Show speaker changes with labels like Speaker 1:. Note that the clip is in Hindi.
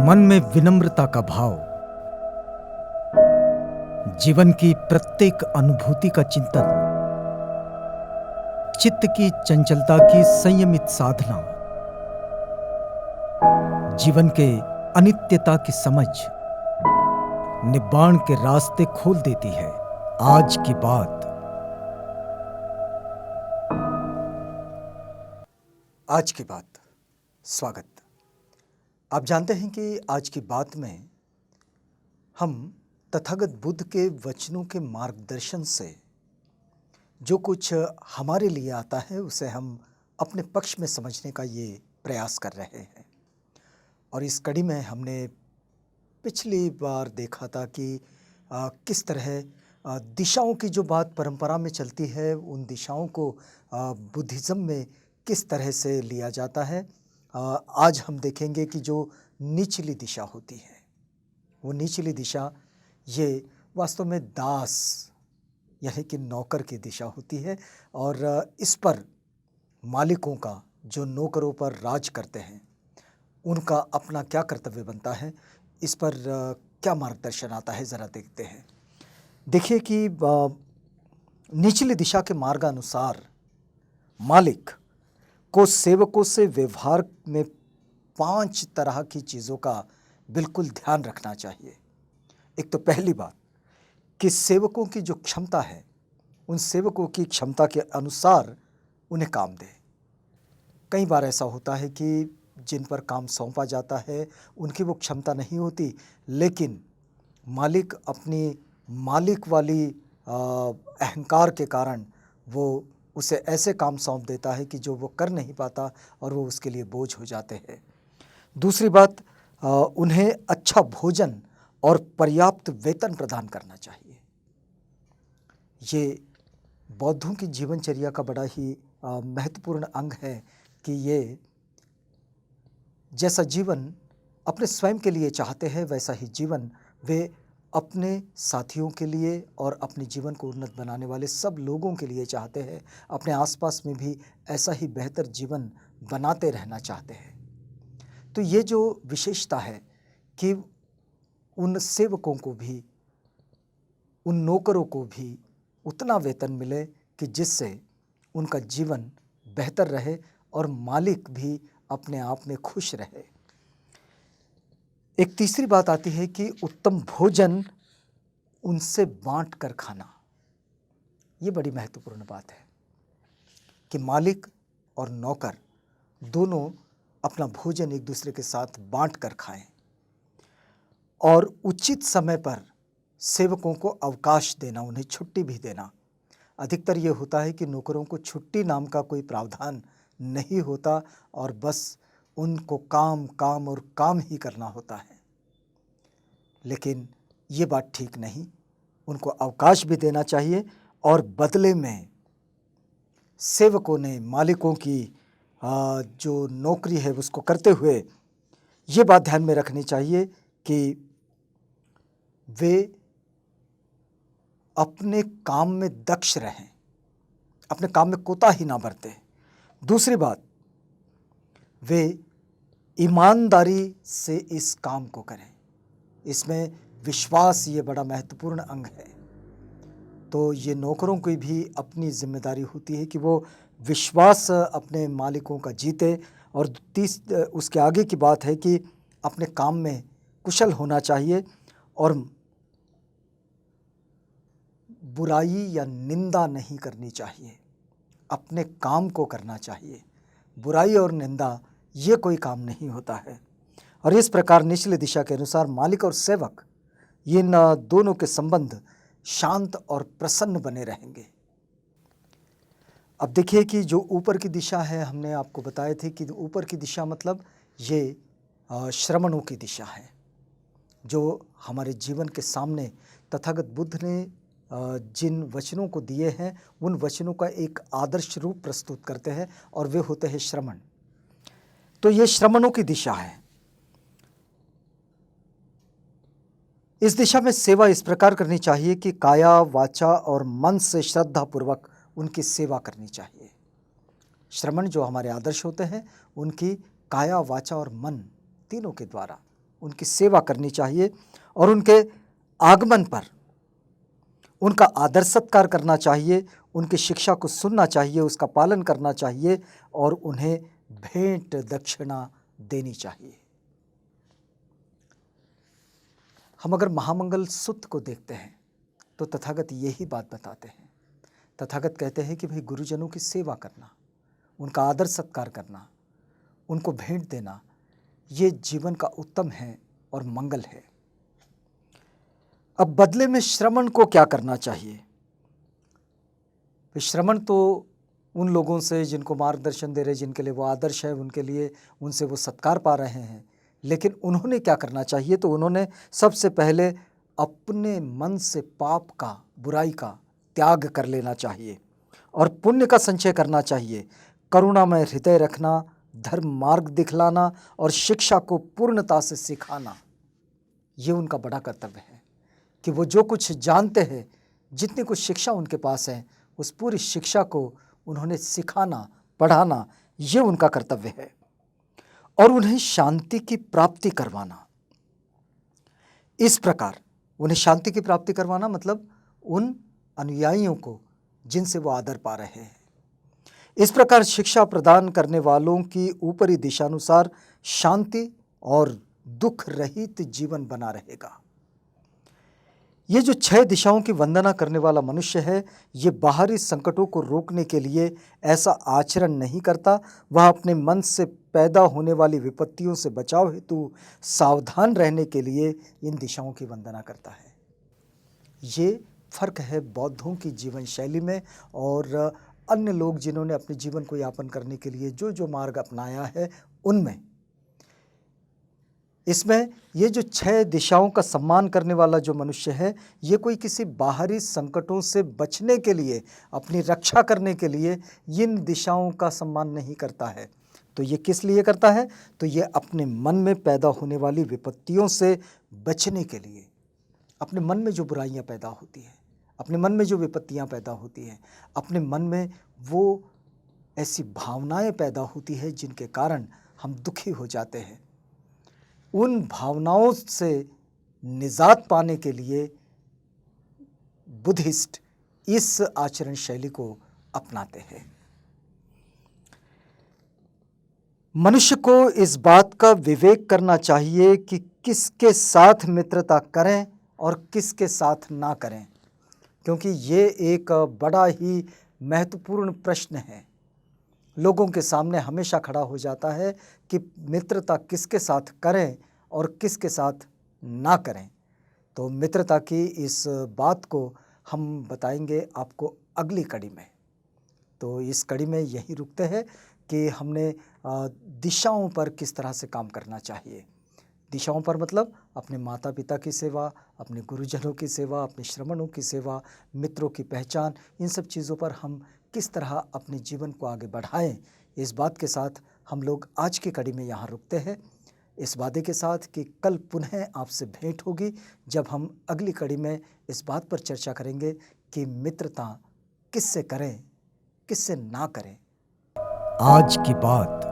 Speaker 1: मन में विनम्रता का भाव, जीवन की प्रत्येक अनुभूति का चिंतन, चित्त की चंचलता की संयमित साधना, जीवन के अनित्यता की समझ निब्बाण के रास्ते खोल देती है। आज की बात। आज की बात, स्वागत। आप जानते हैं कि आज की बात में हम तथागत बुद्ध के वचनों के मार्गदर्शन से जो कुछ हमारे लिए आता है उसे हम अपने पक्ष में समझने का ये प्रयास कर रहे हैं। और इस कड़ी में हमने पिछली बार देखा था कि किस तरह दिशाओं की जो बात परंपरा में चलती है उन दिशाओं को बुद्धिज़्म में किस तरह से लिया जाता है। आज हम देखेंगे कि जो निचली दिशा होती है वो निचली दिशा ये वास्तव में दास यानी कि नौकर की दिशा होती है। और इस पर मालिकों का, जो नौकरों पर राज करते हैं, उनका अपना क्या कर्तव्य बनता है, इस पर क्या मार्गदर्शन आता है, ज़रा देखते हैं। देखिए कि निचली दिशा के मार्गानुसार मालिक को सेवकों से व्यवहार में 5 तरह की चीज़ों का बिल्कुल ध्यान रखना चाहिए। एक तो पहली बात कि सेवकों की जो क्षमता है उन सेवकों की क्षमता के अनुसार उन्हें काम दे। कई बार ऐसा होता है कि जिन पर काम सौंपा जाता है उनकी वो क्षमता नहीं होती, लेकिन मालिक अपनी मालिक वाली अहंकार के कारण वो उसे ऐसे काम सौंप देता है कि जो वो कर नहीं पाता और वो उसके लिए बोझ हो जाते हैं। दूसरी बात, उन्हें अच्छा भोजन और पर्याप्त वेतन प्रदान करना चाहिए। ये बौद्धों की जीवनचर्या का बड़ा ही महत्वपूर्ण अंग है कि ये जैसा जीवन अपने स्वयं के लिए चाहते हैं वैसा ही जीवन वे अपने साथियों के लिए और अपने जीवन को उन्नत बनाने वाले सब लोगों के लिए चाहते हैं। अपने आसपास में भी ऐसा ही बेहतर जीवन बनाते रहना चाहते हैं। तो ये जो विशेषता है कि उन सेवकों को भी, उन नौकरों को भी उतना वेतन मिले कि जिससे उनका जीवन बेहतर रहे और मालिक भी अपने आप में खुश रहे। एक तीसरी बात आती है कि उत्तम भोजन उनसे बांट कर खाना। ये बड़ी महत्वपूर्ण बात है कि मालिक और नौकर दोनों अपना भोजन एक दूसरे के साथ बांट कर खाएं और उचित समय पर सेवकों को अवकाश देना, उन्हें छुट्टी भी देना। अधिकतर ये होता है कि नौकरों को छुट्टी नाम का कोई प्रावधान नहीं होता और बस उनको काम काम और काम ही करना होता है। लेकिन ये बात ठीक नहीं, उनको अवकाश भी देना चाहिए और बदले में सेवकों ने मालिकों की जो नौकरी है उसको करते हुए ये बात ध्यान में रखनी चाहिए कि वे अपने काम में दक्ष रहें, अपने काम में कोताही ना बरतें। दूसरी बात, वे ईमानदारी से इस काम को करें। इसमें विश्वास ये बड़ा महत्वपूर्ण अंग है। तो ये नौकरों की भी अपनी जिम्मेदारी होती है कि वो विश्वास अपने मालिकों का जीते। और उसके आगे की बात है कि अपने काम में कुशल होना चाहिए और बुराई या निंदा नहीं करनी चाहिए, अपने काम को करना चाहिए। बुराई और निंदा ये कोई काम नहीं होता है। और इस प्रकार निचली दिशा के अनुसार मालिक और सेवक इन दोनों के संबंध शांत और प्रसन्न बने रहेंगे। अब देखिए कि जो ऊपर की दिशा है, हमने आपको बताए थे कि ऊपर की दिशा मतलब ये श्रमणों की दिशा है, जो हमारे जीवन के सामने तथागत बुद्ध ने जिन वचनों को दिए हैं उन वचनों का एक आदर्श रूप प्रस्तुत करते हैं और वे होते हैं श्रमण। तो ये श्रमणों की दिशा है। इस दिशा में सेवा इस प्रकार करनी चाहिए कि काया, वाचा और मन से श्रद्धापूर्वक उनकी सेवा करनी चाहिए। श्रमण जो हमारे आदर्श होते हैं उनकी काया, वाचा और मन तीनों के द्वारा उनकी सेवा करनी चाहिए और उनके आगमन पर उनका आदर सत्कार करना चाहिए, उनकी शिक्षा को सुनना चाहिए, उसका पालन करना चाहिए और उन्हें भेंट दक्षिणा देनी चाहिए। हम अगर महामंगल सूत्र को देखते हैं तो तथागत यही बात बताते हैं। तथागत कहते हैं कि भाई गुरुजनों की सेवा करना, उनका आदर सत्कार करना, उनको भेंट देना, ये जीवन का उत्तम है और मंगल है। अब बदले में श्रमण को क्या करना चाहिए? श्रमण तो उन लोगों से जिनको मार्गदर्शन दे रहे, जिनके लिए वो आदर्श है, उनके लिए उनसे वो सत्कार पा रहे हैं। लेकिन उन्होंने क्या करना चाहिए? तो उन्होंने सबसे पहले अपने मन से पाप का, बुराई का त्याग कर लेना चाहिए और पुण्य का संचय करना चाहिए। करुणामय हृदय रखना, धर्म मार्ग दिखलाना और शिक्षा को पूर्णता से सिखाना, ये उनका बड़ा कर्तव्य है कि वो जो कुछ जानते हैं, जितनी कुछ शिक्षा उनके पास है, उस पूरी शिक्षा को उन्होंने सिखाना, पढ़ाना, ये उनका कर्तव्य है। और उन्हें शांति की प्राप्ति करवाना। इस प्रकार उन्हें शांति की प्राप्ति करवाना मतलब उन अनुयायियों को जिनसे वो आदर पा रहे हैं। इस प्रकार शिक्षा प्रदान करने वालों की ऊपरी दिशानुसार शांति और दुख रहित जीवन बना रहेगा। ये जो 6 दिशाओं की वंदना करने वाला मनुष्य है, ये बाहरी संकटों को रोकने के लिए ऐसा आचरण नहीं करता। वह अपने मन से पैदा होने वाली विपत्तियों से बचाव हेतु सावधान रहने के लिए इन दिशाओं की वंदना करता है। ये फर्क है बौद्धों की जीवन शैली में और अन्य लोग जिन्होंने अपने जीवन को यापन करने के लिए जो जो मार्ग अपनाया है उनमें। इसमें ये जो 6 दिशाओं का सम्मान करने वाला जो मनुष्य है, ये कोई किसी बाहरी संकटों से बचने के लिए, अपनी रक्षा करने के लिए इन दिशाओं का सम्मान नहीं करता है। तो ये किस लिए करता है? तो ये अपने मन में पैदा होने वाली विपत्तियों से बचने के लिए। अपने मन में जो बुराइयां पैदा होती हैं, अपने मन में जो विपत्तियां पैदा होती हैं, अपने मन में वो ऐसी भावनाएं पैदा होती है जिनके कारण हम दुखी हो जाते हैं, उन भावनाओं से निजात पाने के लिए बुद्धिस्ट इस आचरण शैली को अपनाते हैं। मनुष्य को इस बात का विवेक करना चाहिए कि किसके साथ मित्रता करें और किसके साथ ना करें, क्योंकि ये एक बड़ा ही महत्वपूर्ण प्रश्न है। लोगों के सामने हमेशा खड़ा हो जाता है कि मित्रता किसके साथ करें और किसके साथ ना करें। तो मित्रता की इस बात को हम बताएंगे आपको अगली कड़ी में। तो इस कड़ी में यही रुकते हैं कि हमने दिशाओं पर किस तरह से काम करना चाहिए। दिशाओं पर मतलब अपने माता पिता की सेवा, अपने गुरुजनों की सेवा, अपने श्रमणों की सेवा, मित्रों की पहचान, इन सब चीज़ों पर हम किस तरह अपने जीवन को आगे बढ़ाएं, इस बात के साथ हम लोग आज की कड़ी में यहाँ रुकते हैं, इस वादे के साथ कि कल पुनः आपसे भेंट होगी जब हम अगली कड़ी में इस बात पर चर्चा करेंगे कि मित्रता किससे करें, किससे ना करें। आज की बात।